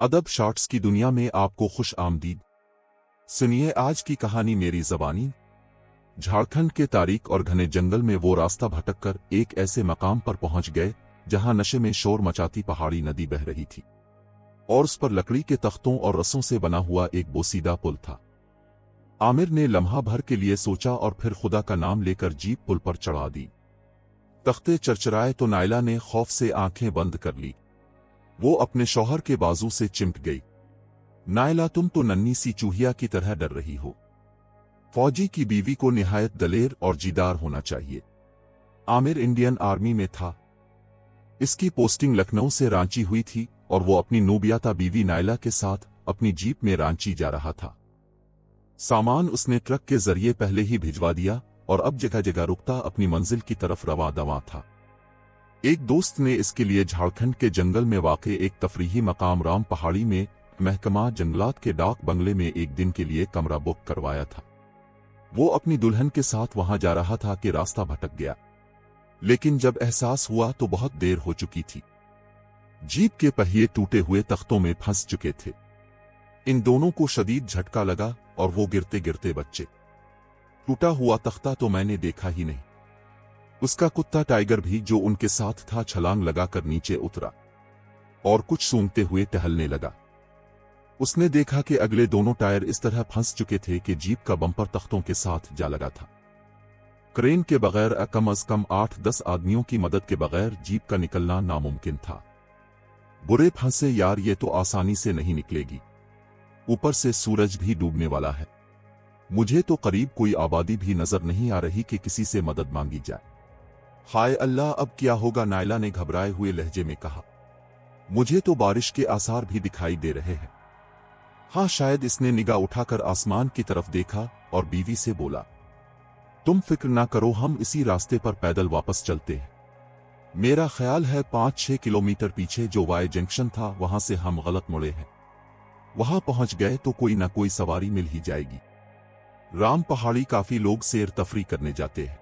अदब शॉर्ट्स की दुनिया में आपको खुश आमदीद। सुनिए आज की कहानी मेरी ज़बानी। झारखंड के तारीक और घने जंगल में वो रास्ता भटककर एक ऐसे मकाम पर पहुंच गए जहां नशे में शोर मचाती पहाड़ी नदी बह रही थी और उस पर लकड़ी के तख्तों और रस्सों से बना हुआ एक बोसीदा पुल था। आमिर ने लम्हा भर के लिए सोचा और फिर खुदा का नाम लेकर जीप पुल पर चढ़ा दी। तख्ते चरचराए तो नायला ने खौफ से आंखें बंद कर ली। वो अपने शौहर के बाजू से चिमट गई। नायला, तुम तो नन्ही सी चूहिया की तरह डर रही हो। फौजी की बीवी को निहायत दलेर और जीदार होना चाहिए। आमिर इंडियन आर्मी में था। इसकी पोस्टिंग लखनऊ से रांची हुई थी और वो अपनी नूबियाता बीवी नायला के साथ अपनी जीप में रांची जा रहा था। सामान उसने ट्रक के जरिए पहले ही भिजवा दिया और अब जगह जगह रुकता अपनी मंजिल की तरफ रवा दवा था। एक दोस्त ने इसके लिए झारखंड के जंगल में वाक़े एक तफरीही मकाम राम पहाड़ी में महकमा जंगलात के डाक बंगले में एक दिन के लिए कमरा बुक करवाया था। वो अपनी दुल्हन के साथ वहां जा रहा था कि रास्ता भटक गया, लेकिन जब एहसास हुआ तो बहुत देर हो चुकी थी। जीप के पहिए टूटे हुए तख्तों में फंस चुके थे। इन दोनों को शदीद झटका लगा और वो गिरते गिरते बच्चे। टूटा हुआ तख्ता तो मैंने देखा ही नहीं। उसका कुत्ता टाइगर भी जो उनके साथ था छलांग लगाकर नीचे उतरा और कुछ सूंघते हुए टहलने लगा। उसने देखा कि अगले दोनों टायर इस तरह फंस चुके थे कि जीप का बम्पर तख्तों के साथ जा लगा था। क्रेन के बगैर कम से कम 8-10 आदमियों की मदद के बगैर जीप का निकलना नामुमकिन था। बुरे फंसे यार, ये तो आसानी से नहीं निकलेगी। ऊपर से सूरज भी डूबने वाला है। मुझे तो करीब कोई आबादी भी नजर नहीं आ रही कि किसी से मदद मांगी जाए। हाय अल्लाह, अब क्या होगा? नायला ने घबराए हुए लहजे में कहा। मुझे तो बारिश के आसार भी दिखाई दे रहे हैं। हाँ, शायद। इसने निगाह उठाकर आसमान की तरफ देखा और बीवी से बोला, तुम फिक्र ना करो, हम इसी रास्ते पर पैदल वापस चलते हैं। मेरा ख्याल है 5-6 किलोमीटर पीछे जो वाई जंक्शन था वहां से हम गलत मुड़े हैं। वहां पहुंच गए तो कोई ना कोई सवारी मिल ही जाएगी। राम पहाड़ी काफी लोग सैर तफरी करने जाते हैं।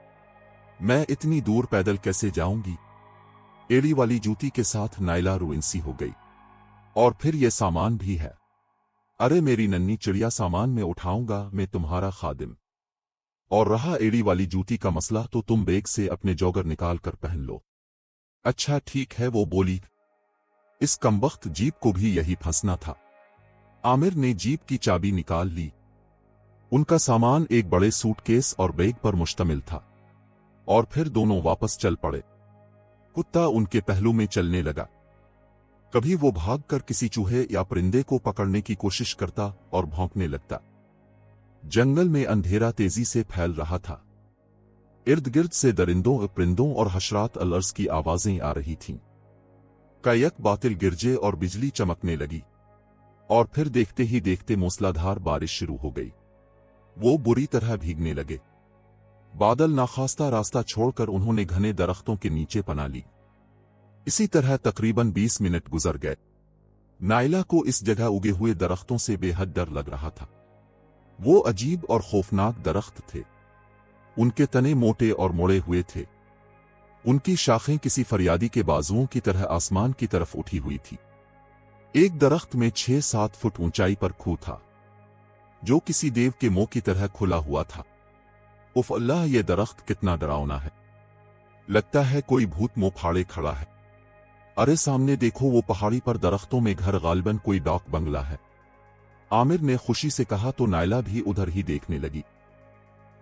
मैं इतनी दूर पैदल कैसे जाऊंगी? एड़ी वाली जूती के साथ नायला रुइंसी हो गई। और फिर ये सामान भी है। अरे मेरी नन्ही चिड़िया, सामान में उठाऊंगा, मैं तुम्हारा खादिम। और रहा एड़ी वाली जूती का मसला तो तुम बैग से अपने जॉगर निकाल कर पहन लो। अच्छा ठीक है, वो बोली। इस कमबख्त जीप को भी यही फंसना था। आमिर ने जीप की चाबी निकाल ली। उनका सामान एक बड़े सूटकेस और बैग पर मुश्तमिल था और फिर दोनों वापस चल पड़े। कुत्ता उनके पहलू में चलने लगा। कभी वो भागकर किसी चूहे या परिंदे को पकड़ने की कोशिश करता और भौंकने लगता। जंगल में अंधेरा तेजी से फैल रहा था। इर्द गिर्द से दरिंदों, परिंदों और हशरात अलर्स की आवाजें आ रही थीं। कयक बातिल गिरजे और बिजली चमकने लगी और फिर देखते ही देखते मूसलाधार बारिश शुरू हो गई। वो बुरी तरह भीगने लगे। बादल नाखास्ता रास्ता छोड़कर उन्होंने घने दरख्तों के नीचे पनाह ली। इसी तरह तकरीबन 20 मिनट गुजर गए। नायला को इस जगह उगे हुए दरख्तों से बेहद डर लग रहा था। वो अजीब और खौफनाक दरख्त थे। उनके तने मोटे और मुड़े हुए थे। उनकी शाखें किसी फरियादी के बाजुओं की तरह आसमान की तरफ उठी हुई थी। एक दरख्त में 6-7 फुट ऊंचाई पर खूह था जो किसी देव के मुंह की तरह खुला हुआ था। उफ अल्लाह, ये दरख्त कितना डरावना है। लगता है कोई भूत मुंह फाड़े खड़ा है। अरे सामने देखो, वो पहाड़ी पर दरख्तों में घर, गालिबन कोई डाक बंगला है। आमिर ने खुशी से कहा तो नायला भी उधर ही देखने लगी।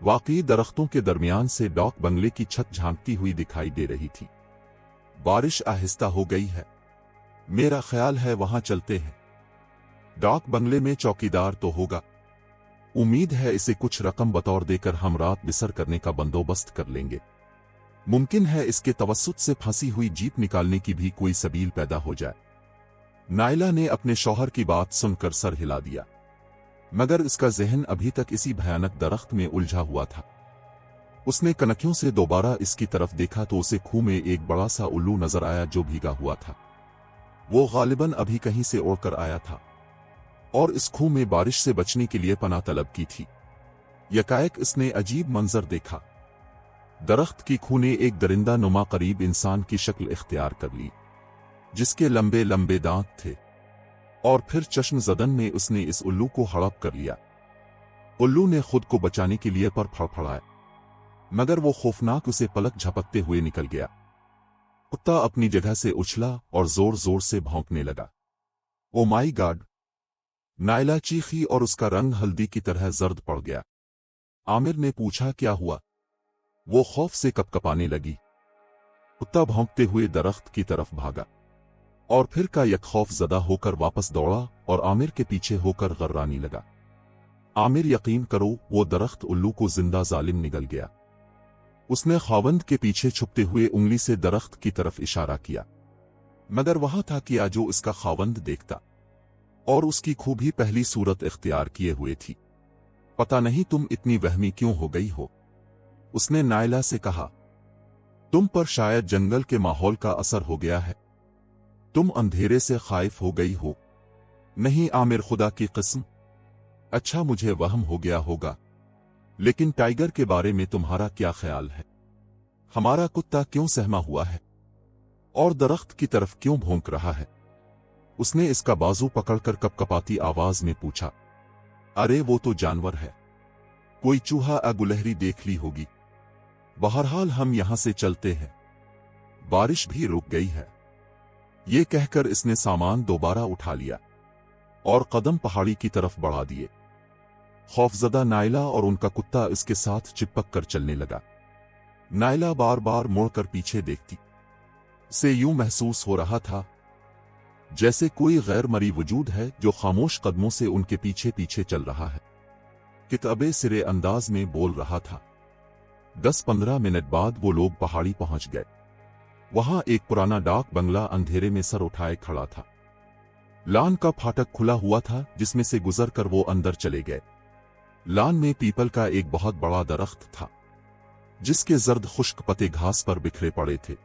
वाकई दरख्तों के दरमियान से डाक बंगले की छत झांकती हुई दिखाई दे रही थी। बारिश आहिस्ता हो गई है। मेरा ख्याल है वहां चलते हैं। डाक बंगले में चौकीदार तो होगा। उम्मीद है इसे कुछ रकम बतौर देकर हम रात बिसर करने का बंदोबस्त कर लेंगे। मुमकिन है इसके तवस्सुत से फंसी हुई जीप निकालने की भी कोई सबील पैदा हो जाए। नायला ने अपने शौहर की बात सुनकर सर हिला दिया, मगर इसका जहन अभी तक इसी भयानक दरख्त में उलझा हुआ था। उसने कनखियों से दोबारा इसकी तरफ देखा तो उसे खूह में एक बड़ा सा उल्लू नजर आया जो भीगा हुआ था। वो गालिबन अभी कहीं से उड़कर आया था और इस खूह में बारिश से बचने के लिए पनाह तलब की थी। यकाएक इसने अजीब मंजर देखा। दरख्त की खूह ने एक दरिंदा नुमा करीब इंसान की शक्ल इख्तियार कर ली, जिसके लंबे लंबे दांत थे। और फिर चश्मज़दन में उसने इस उल्लू को हड़प कर लिया। उल्लू ने खुद को बचाने के लिए पर फड़फड़ाया, मगर वो खौफनाक उसे पलक झपकते हुए निकल गया। कुत्ता अपनी जगह से उछला और जोर जोर से भौंकने लगा। ओ माई गॉड! नायला चीखी और उसका रंग हल्दी की तरह जर्द पड़ गया। आमिर ने पूछा, क्या हुआ? वो खौफ से कपकपाने लगी। कुत्ता भौंकते हुए दरख्त की तरफ भागा और फिर का यक खौफ ज़दा होकर वापस दौड़ा और आमिर के पीछे होकर गर्राने लगा। आमिर, यकीन करो, वो दरख्त उल्लू को जिंदा जालिम निगल गया। उसने खावंद के पीछे छुपते हुए उंगली से दरख्त की तरफ इशारा किया, मगर वहां था किया जो इसका खावंद देखता, और उसकी खूबी पहली सूरत इख्तियार किए हुए थी। पता नहीं तुम इतनी वहमी क्यों हो गई हो? उसने नायला से कहा, तुम पर शायद जंगल के माहौल का असर हो गया है। तुम अंधेरे से खाइफ हो गई हो। नहीं आमिर, खुदा की कसम। अच्छा, मुझे वहम हो गया होगा, लेकिन टाइगर के बारे में तुम्हारा क्या ख्याल है? हमारा कुत्ता क्यों सहमा हुआ है और दरख्त की तरफ क्यों भौंक रहा है? उसने इसका बाजू पकड़कर कपकपाती आवाज में पूछा। अरे वो तो जानवर है, कोई चूहा या गुलहरी देख ली होगी। बहरहाल हम यहां से चलते हैं, बारिश भी रुक गई है। ये कहकर इसने सामान दोबारा उठा लिया और कदम पहाड़ी की तरफ बढ़ा दिए। खौफजदा नायला और उनका कुत्ता इसके साथ चिपक कर चलने लगा। नायला बार बार मुड़कर पीछे देखती। से यूं महसूस हो रहा था जैसे कोई गैर मरी वजूद है जो खामोश कदमों से उनके पीछे पीछे चल रहा है। किताबे सिरे अंदाज में बोल रहा था। 10-15 मिनट बाद वो लोग पहाड़ी पहुंच गए। वहां एक पुराना डाक बंगला अंधेरे में सर उठाए खड़ा था। लान का फाटक खुला हुआ था जिसमें से गुजर कर वो अंदर चले गए। लान में पीपल का एक बहुत बड़ा दरख्त था जिसके जर्द खुश्क पत्ते घास पर बिखरे पड़े थे।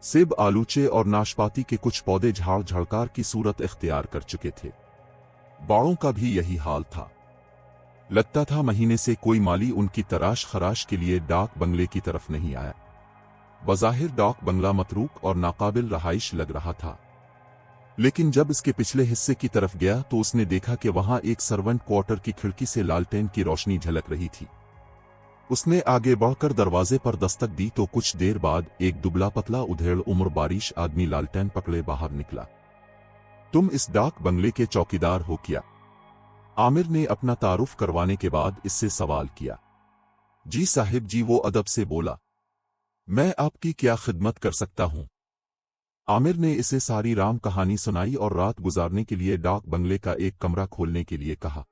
सेब, आलूचे और नाशपाती के कुछ पौधे झाड़ झड़कार की सूरत इख्तियार कर चुके थे। बाड़ों का भी यही हाल था। लगता था महीने से कोई माली उनकी तराश खराश के लिए डाक बंगले की तरफ नहीं आया। बज़ाहिर डाक बंगला मतरूक और नाकाबिल रहाइश लग रहा था, लेकिन जब इसके पिछले हिस्से की तरफ गया तो उसने देखा कि वहां एक सर्वेंट क्वार्टर की खिड़की से लालटेन की रोशनी झलक रही थी। उसने आगे बढ़कर दरवाजे पर दस्तक दी तो कुछ देर बाद एक दुबला पतला उधेड़ उम्र बारिश आदमी लालटेन पकड़े बाहर निकला। तुम इस डाक बंगले के चौकीदार हो क्या? आमिर ने अपना तारुफ करवाने के बाद इससे सवाल किया। जी साहिब जी, वो अदब से बोला। मैं आपकी क्या खिदमत कर सकता हूं? आमिर ने इसे सारी राम कहानी सुनाई और रात गुजारने के लिए डाक बंगले का एक कमरा खोलने के लिए कहा।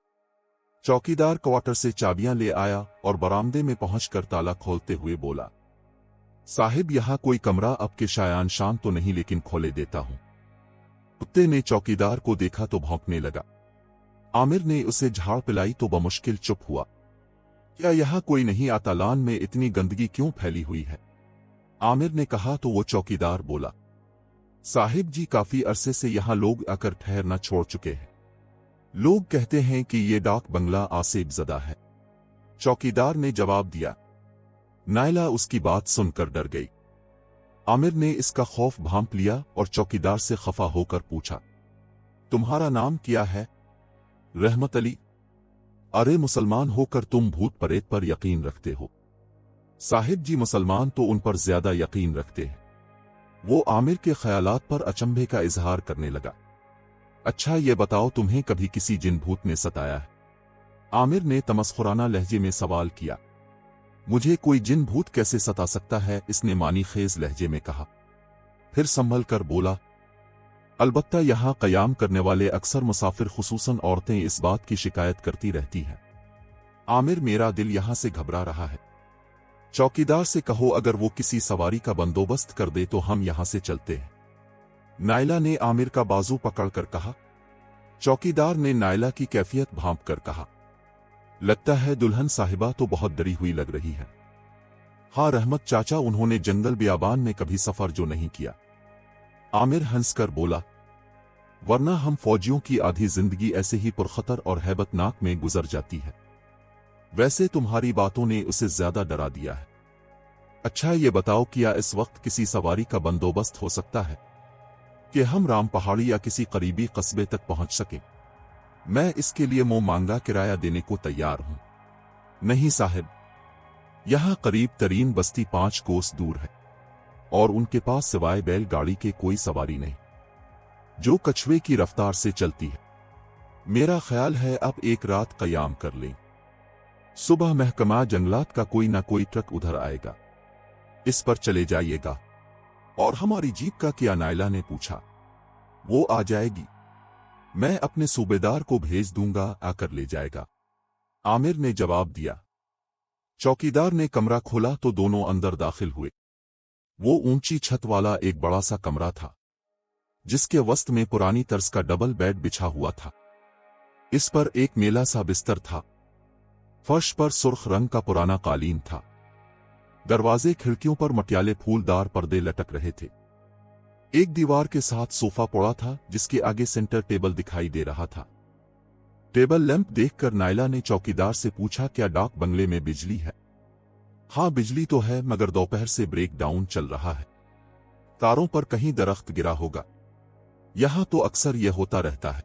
चौकीदार क्वार्टर से चाबियां ले आया और बरामदे में पहुंचकर ताला खोलते हुए बोला, साहिब यहां कोई कमरा अब के शायान शाम तो नहीं, लेकिन खोले देता हूं। कुत्ते ने चौकीदार को देखा तो भौंकने लगा। आमिर ने उसे झाड़ पिलाई तो बमुश्किल चुप हुआ। क्या यहां कोई नहीं आता? लान में इतनी गंदगी क्यों फैली हुई है? आमिर ने कहा तो वो चौकीदार बोला, साहिब जी काफी अरसे से यहां लोग आकर ठहरना छोड़ चुके हैं। लोग कहते हैं कि ये डाक बंगला आसेब ज़दा है। चौकीदार ने जवाब दिया। नायला उसकी बात सुनकर डर गई। आमिर ने इसका खौफ भांप लिया और चौकीदार से खफा होकर पूछा, तुम्हारा नाम क्या है? रहमत अली। अरे मुसलमान होकर तुम भूत प्रेत पर यकीन रखते हो? साहिब जी मुसलमान तो उन पर ज्यादा यकीन रखते हैं। वो आमिर के ख्यालात पर अचंभे का इजहार करने लगा। अच्छा ये बताओ, तुम्हें कभी किसी जिन भूत ने सताया है? आमिर ने तमस्खुराना लहजे में सवाल किया। मुझे कोई जिन भूत कैसे सता सकता है? इसने मानी खेज लहजे में कहा। फिर संभल कर बोला, अलबत्ता यहां कयाम करने वाले अक्सर मुसाफिर खुसूसन औरतें इस बात की शिकायत करती रहती हैं। आमिर, मेरा दिल यहां से घबरा रहा है। चौकीदार से कहो अगर वो किसी सवारी का बंदोबस्त कर दे तो हम यहां से चलते हैं। नायला ने आमिर का बाजू पकड़कर कहा। चौकीदार ने नायला की कैफियत भांप कर कहा, लगता है दुल्हन साहिबा तो बहुत डरी हुई लग रही है। हाँ रहमत चाचा, उन्होंने जंगल बियाबान में कभी सफर जो नहीं किया। आमिर हंसकर बोला, वरना हम फौजियों की आधी जिंदगी ऐसे ही पुरखतर और हैबतनाक में गुजर जाती है। वैसे तुम्हारी बातों ने उसे ज्यादा डरा दिया है। अच्छा ये बताओ, क्या इस वक्त किसी सवारी का बंदोबस्त हो सकता है? कि हम राम पहाड़ी या किसी करीबी कस्बे तक पहुंच सकें। मैं इसके लिए मुंह मांगा किराया देने को तैयार हूं। नहीं साहब, यहां करीब तरीन बस्ती 5 कोस दूर है और उनके पास सिवाय बैलगाड़ी के कोई सवारी नहीं, जो कछुए की रफ्तार से चलती है। मेरा ख्याल है अब एक रात कयाम कर लें। सुबह महकमा जंगलात का कोई ना कोई ट्रक उधर आएगा, इस पर चले जाइएगा। और हमारी जीप का क्या? नायला ने पूछा। वो आ जाएगी, मैं अपने सूबेदार को भेज दूंगा, आकर ले जाएगा, आमिर ने जवाब दिया। चौकीदार ने कमरा खोला तो दोनों अंदर दाखिल हुए। वो ऊंची छत वाला एक बड़ा सा कमरा था, जिसके वस्त में पुरानी तर्ज का डबल बेड बिछा हुआ था। इस पर एक मेला सा बिस्तर था। फर्श पर सुर्ख रंग का पुराना कालीन था। दरवाजे खिड़कियों पर मटियाले फूलदार पर्दे लटक रहे थे। एक दीवार के साथ सोफा पड़ा था, जिसके आगे सेंटर टेबल दिखाई दे रहा था। टेबल लैंप देखकर नायला ने चौकीदार से पूछा, क्या डाक बंगले में बिजली है? हाँ बिजली तो है, मगर दोपहर से ब्रेक डाउन चल रहा है। तारों पर कहीं दरख्त गिरा होगा। यहां तो अक्सर यह होता रहता है,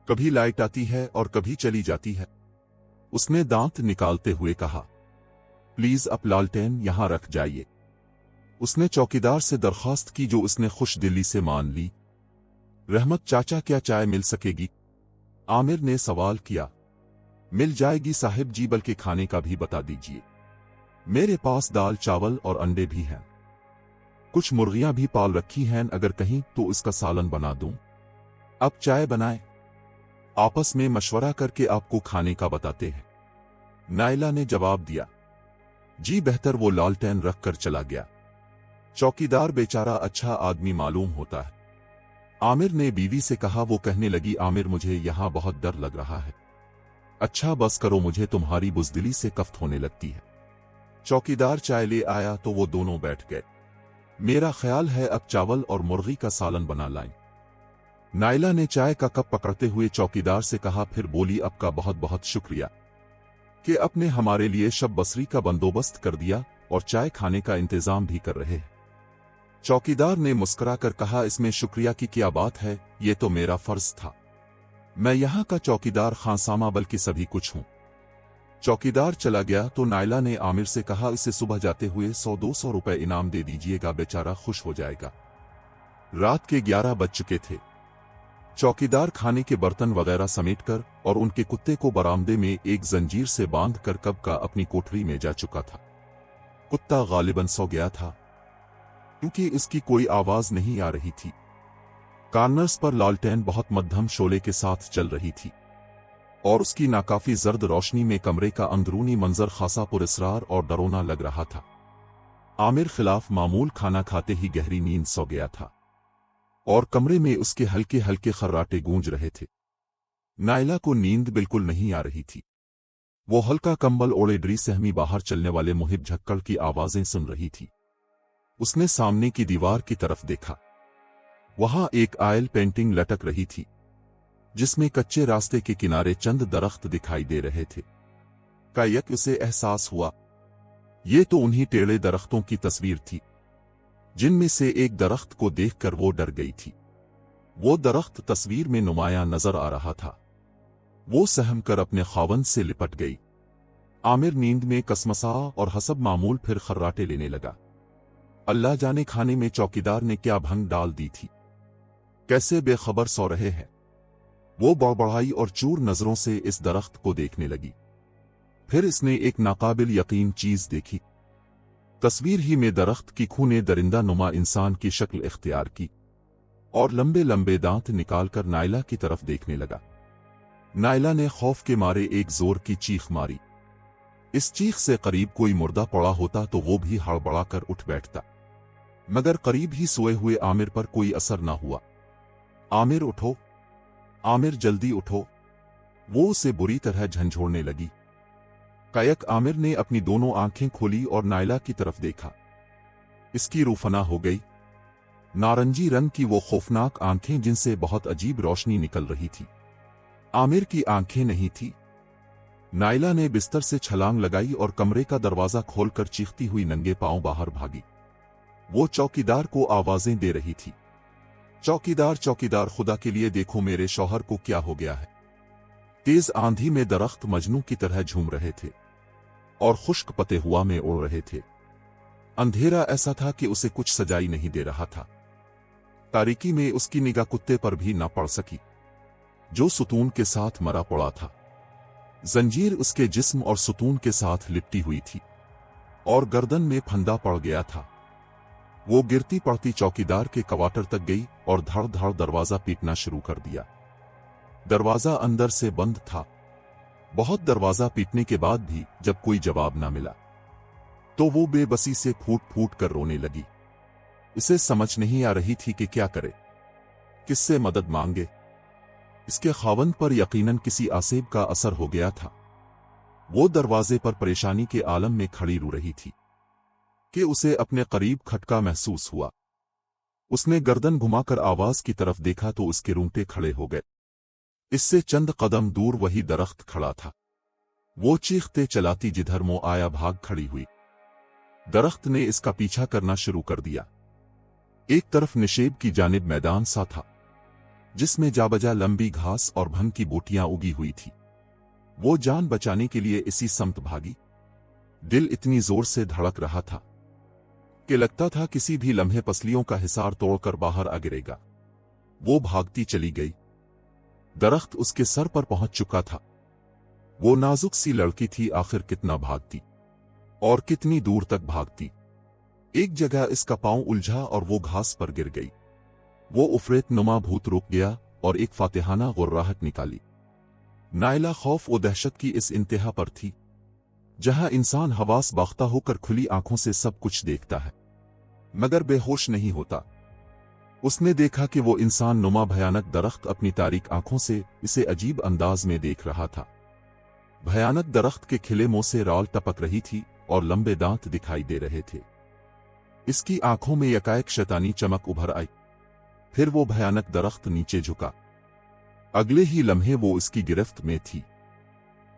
कभी लाइट आती है और कभी चली जाती है। उसने दांत निकालते हुए कहा। प्लीज आप लालटेन यहां रख जाइए। उसने चौकीदार से दरख्वास्त की, जो उसने खुश दिली से मान ली। रहमत चाचा, क्या चाय मिल सकेगी? आमिर ने सवाल किया। मिल जाएगी साहिब जी, बल्कि खाने का भी बता दीजिए। मेरे पास दाल चावल और अंडे भी हैं। कुछ मुर्गियां भी पाल रखी हैं, अगर कहीं तो इसका सालन बना दूं। अब चाय बनाए, आपस में मशवरा करके आपको खाने का बताते हैं, नायला ने जवाब दिया। जी बेहतर। वो लालटेन रख कर चला गया। चौकीदार बेचारा अच्छा आदमी मालूम होता है, आमिर ने बीवी से कहा। वो कहने लगी, आमिर मुझे यहां बहुत डर लग रहा है। अच्छा बस करो, मुझे तुम्हारी बुजदिली से कफ्त होने लगती है। चौकीदार चाय ले आया तो वो दोनों बैठ गए। मेरा ख्याल है अब चावल और मुर्गी का सालन बना लाएं। नायला ने चाय का कप पकड़ते हुए चौकीदार से कहा, फिर बोली, आपका बहुत बहुत शुक्रिया कि आपने हमारे लिए शब बसरी का बंदोबस्त कर दिया और चाय खाने का इंतजाम भी कर रहे हैं। चौकीदार ने मुस्कुराकर कहा, इसमें शुक्रिया की क्या बात है, ये तो मेरा फर्ज था। मैं यहां का चौकीदार खानसामा बल्कि सभी कुछ हूं। चौकीदार चला गया तो नायला ने आमिर से कहा, इसे सुबह जाते हुए 100-200 रुपए इनाम दे दीजिएगा, बेचारा खुश हो जाएगा। रात के 11 बज चुके थे। चौकीदार खाने के बर्तन वगैरह समेटकर और उनके कुत्ते को बरामदे में एक जंजीर से बांधकर कब का अपनी कोठरी में जा चुका था। कुत्ता गालिबन सो गया था, क्योंकि इसकी कोई आवाज नहीं आ रही थी। कार्नर्स पर लालटेन बहुत मध्यम शोले के साथ चल रही थी और उसकी नाकाफी जर्द रोशनी में कमरे का अंदरूनी मंजर खासा पुरस्रार और डरोना लग रहा था। आमिर खिलाफ मामूल खाना खाते ही गहरी नींद सो गया था और कमरे में उसके हल्के हल्के खर्राटे गूंज रहे थे। नायला को नींद बिल्कुल नहीं आ रही थी। वो हल्का कंबल ओढ़े डरी सहमी बाहर चलने वाले मुहिब झक्कड़ की आवाजें सुन रही थी। उसने सामने की दीवार की तरफ देखा। वहां एक आयल पेंटिंग लटक रही थी, जिसमें कच्चे रास्ते के किनारे चंद दरख्त दिखाई दे रहे थे। कायक उसे एहसास हुआ, ये तो उन्हीं टेढ़े दरख्तों की तस्वीर थी, जिनमें से एक दरख्त को देखकर वो डर गई थी। वो दरख्त तस्वीर में नुमायां नजर आ रहा था। वो सहम कर अपने खावंद से लिपट गई। आमिर नींद में कसमसा और हसब मामूल फिर खर्राटे लेने लगा। अल्लाह जाने खाने में चौकीदार ने क्या भंग डाल दी थी, कैसे बेखबर सो रहे हैं। वो बड़बड़ाई और चूर नजरों से इस दरख्त को देखने लगी। फिर इसने एक नाकाबिल यकीन चीज देखी। तस्वीर ही में दरख्त की खूने दरिंदा नुमा इंसान की शक्ल इख्तियार की और लंबे लंबे दांत निकालकर नायला की तरफ देखने लगा। नायला ने खौफ के मारे एक जोर की चीख मारी। इस चीख से करीब कोई मुर्दा पड़ा होता तो वो भी हड़बड़ाकर उठ बैठता, मगर करीब ही सोए हुए आमिर पर कोई असर न हुआ। आमिर उठो, आमिर जल्दी उठो, वो उसे बुरी तरह झंझोड़ने लगी। कायक आमिर ने अपनी दोनों आंखें खोली और नायला की तरफ देखा। इसकी रूह फना हो गई। नारंगी रंग की वो खौफनाक आंखें जिनसे बहुत अजीब रोशनी निकल रही थी, आमिर की आंखें नहीं थी। नायला ने बिस्तर से छलांग लगाई और कमरे का दरवाजा खोलकर चीखती हुई नंगे पांव बाहर भागी। वो चौकीदार को आवाजें दे रही थी, चौकीदार चौकीदार, खुदा के लिए देखो मेरे शौहर को क्या हो गया है। तेज आंधी में दरख्त मजनू की तरह झूम रहे थे और खुश्क पते हुआ में उड़ रहे थे। अंधेरा ऐसा था कि उसे कुछ सजाई नहीं दे रहा था। तारीकी में उसकी निगाह कुत्ते पर भी न पड़ सकी, जो सुतून के साथ मरा पड़ा था। जंजीर उसके जिस्म और सुतून के साथ लिपटी हुई थी और गर्दन में फंदा पड़ गया था। वो गिरती पड़ती चौकीदार के क्वार्टर तक गई और धड़ धड़ दरवाजा पीटना शुरू कर दिया। दरवाजा अंदर से बंद था। बहुत दरवाजा पीटने के बाद भी जब कोई जवाब ना मिला तो वो बेबसी से फूट फूट कर रोने लगी। इसे समझ नहीं आ रही थी कि क्या करे, किससे मदद मांगे। इसके खावंद पर यकीनन किसी आसेब का असर हो गया था। वो दरवाजे पर परेशानी के आलम में खड़ी रो रही थी कि उसे अपने करीब खटका महसूस हुआ। उसने गर्दन घुमाकर आवाज की तरफ देखा तो उसके रूंगटे खड़े हो गए। इससे चंद कदम दूर वही दरख्त खड़ा था। वो चीखते चलाती जिधर मुंह आया भाग खड़ी हुई। दरख्त ने इसका पीछा करना शुरू कर दिया। एक तरफ निशेब की जानिब मैदान सा था जिसमें जाबजा लंबी घास और भंग की बोटियां उगी हुई थी। वो जान बचाने के लिए इसी समत भागी। दिल इतनी जोर से धड़क रहा था कि लगता था किसी भी लम्हे पसलियों का हिसार तोड़कर बाहर आ गिरेगा। वो भागती चली गई। दरख्त उसके सर पर पहुंच चुका था। वो नाजुक सी लड़की थी, आखिर कितना भागती और कितनी दूर तक भागती। एक जगह इसका पांव उलझा और वो घास पर गिर गई। वो उफरेत नुमा भूत रुक गया और एक फातिहाना गुर्राहट निकाली। नाइला खौफ व दहशत की इस इंतहा पर थी जहां इंसान हवास बाख्ता होकर खुली आंखों से सब कुछ देखता है मगर बेहोश नहीं होता। उसने देखा कि वो इंसान नुमा भयानक दरख्त अपनी तारीक आंखों से इसे अजीब अंदाज में देख रहा था। भयानक दरख्त के खिले मुंह से राल टपक रही थी और लंबे दांत दिखाई दे रहे थे। इसकी आंखों में यकायक शैतानी चमक उभर आई। फिर वो भयानक दरख्त नीचे झुका। अगले ही लम्हे वो इसकी गिरफ्त में थी।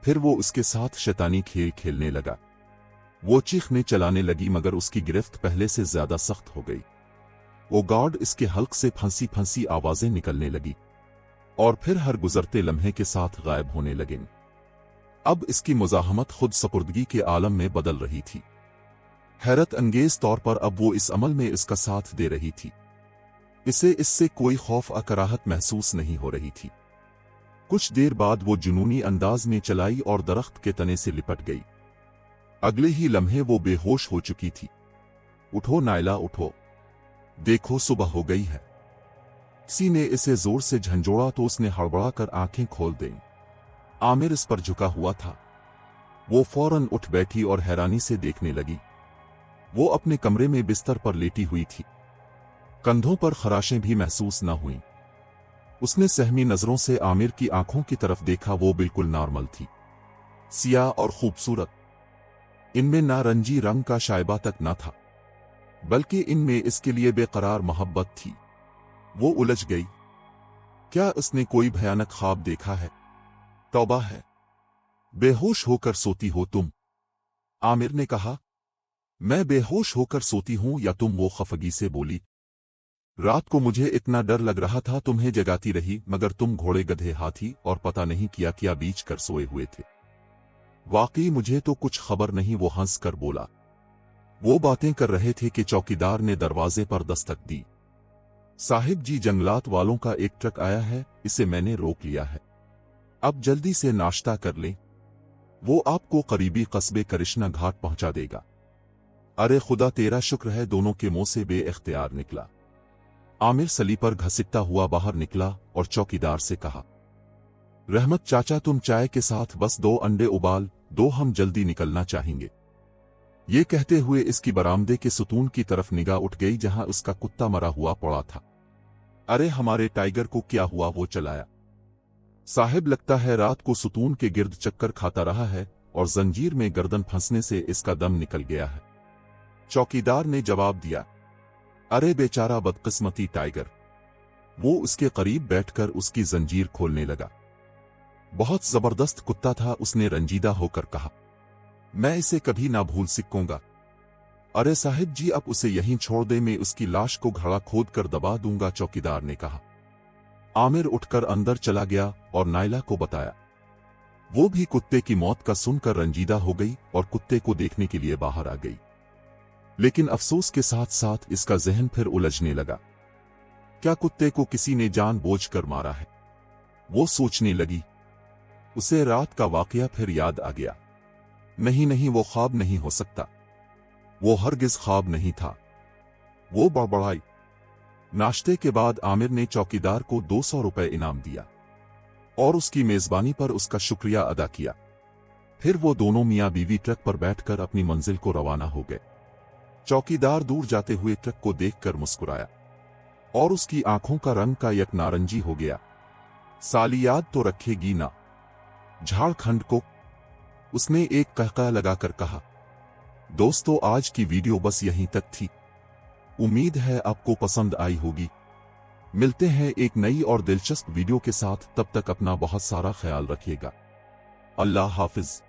फिर वो उसके साथ शैतानी खेल खेलने लगा। वो चीखने चलाने लगी मगर उसकी गिरफ्त पहले से ज्यादा सख्त हो गई। वो गार्ड इसके हल्क से फंसी फंसी आवाजें निकलने लगी और फिर हर गुजरते लम्हे के साथ गायब होने लगे। अब इसकी मुजाहमत खुद सपुर्दगी के आलम में बदल रही थी। हैरत अंगेज तौर पर अब वो इस अमल में इसका साथ दे रही थी। इसे इससे कोई खौफ अकराहत महसूस नहीं हो रही थी। कुछ देर बाद वो जुनूनी अंदाज में चलाई और दरख्त के तने से लिपट गई। अगले ही लम्हे वो बेहोश हो चुकी थी। उठो नाइला उठो, देखो सुबह हो गई है। किसी ने इसे जोर से झंझोड़ा तो उसने हड़बड़ा कर आंखें खोल दी। आमिर इस पर झुका हुआ था। वो फौरन उठ बैठी और हैरानी से देखने लगी। वो अपने कमरे में बिस्तर पर लेटी हुई थी। कंधों पर खराशें भी महसूस न हुईं। उसने सहमी नजरों से आमिर की आंखों की तरफ देखा। वो बिल्कुल नॉर्मल थी, सियाह और खूबसूरत। इनमें नारंगी रंग का शायबा तक न था, बल्कि इनमें इसके लिए बेकरार मोहब्बत थी। वो उलझ गई। क्या उसने कोई भयानक ख्वाब देखा है? तौबा है, बेहोश होकर सोती हो तुम? आमिर ने कहा। मैं बेहोश होकर सोती हूं या तुम? वो खफगी से बोली। रात को मुझे इतना डर लग रहा था, तुम्हें जगाती रही मगर तुम घोड़े गधे हाथी और पता नहीं क्या बीच कर सोए हुए थे। वाकई मुझे तो कुछ खबर नहीं, वो हंस कर बोला। वो बातें कर रहे थे कि चौकीदार ने दरवाजे पर दस्तक दी। साहिब जी, जंगलात वालों का एक ट्रक आया है, इसे मैंने रोक लिया है। अब जल्दी से नाश्ता कर लें, वो आपको करीबी कस्बे करिश्ना घाट पहुंचा देगा। अरे खुदा तेरा शुक्र है, दोनों के मुंह से बेइख्तियार निकला। आमिर सली पर घसीटता हुआ बाहर निकला और चौकीदार से कहा, रहमत चाचा तुम चाय के साथ बस 2 अंडे उबाल दो, हम जल्दी निकलना चाहेंगे। ये कहते हुए इसकी बरामदे के सुतून की तरफ निगाह उठ गई जहां उसका कुत्ता मरा हुआ पड़ा था। अरे हमारे टाइगर को क्या हुआ? वो चलाया। साहिब लगता है रात को सुतून के गिर्द चक्कर खाता रहा है और जंजीर में गर्दन फंसने से इसका दम निकल गया है। चौकीदार ने जवाब दिया। अरे बेचारा बदकिस्मती टाइगर। वो उसके करीब बैठकर उसकी जंजीर खोलने लगा। बहुत जबरदस्त कुत्ता था, उसने रंजीदा होकर कहा। मैं इसे कभी ना भूल सकूंगा। अरे साहिब जी, अब उसे यहीं छोड़ दे, मैं उसकी लाश को घड़ा खोद कर दबा दूंगा, चौकीदार ने कहा। आमिर उठकर अंदर चला गया और नायला को बताया। वो भी कुत्ते की मौत का सुनकर रंजीदा हो गई और कुत्ते को देखने के लिए बाहर आ गई। लेकिन अफसोस के साथ साथ इसका जहन फिर उलझने लगा। क्या कुत्ते को किसी ने जानबूझकर मारा है? वो सोचने लगी। उसे रात का वाकया फिर याद आ गया। नहीं नहीं, वो ख्वाब नहीं हो सकता। वो हरगिज ख्वाब नहीं था। वो बड़बड़ाई। नाश्ते के बाद आमिर ने चौकीदार को 200 रुपए इनाम दिया और उसकी मेजबानी पर उसका शुक्रिया अदा किया। फिर वो दोनों मियां बीवी ट्रक पर बैठकर अपनी मंजिल को रवाना हो गए। चौकीदार दूर जाते हुए ट्रक को देखकर मुस्कुराया और उसकी आंखों का रंग का एक नारंगी हो गया। साली याद तो रखेगी ना झारखंड को? उसने एक कहका लगाकर कहा। दोस्तों, आज की वीडियो बस यहीं तक थी। उम्मीद है आपको पसंद आई होगी। मिलते हैं एक नई और दिलचस्प वीडियो के साथ। तब तक अपना बहुत सारा ख्याल रखिएगा। अल्लाह हाफिज।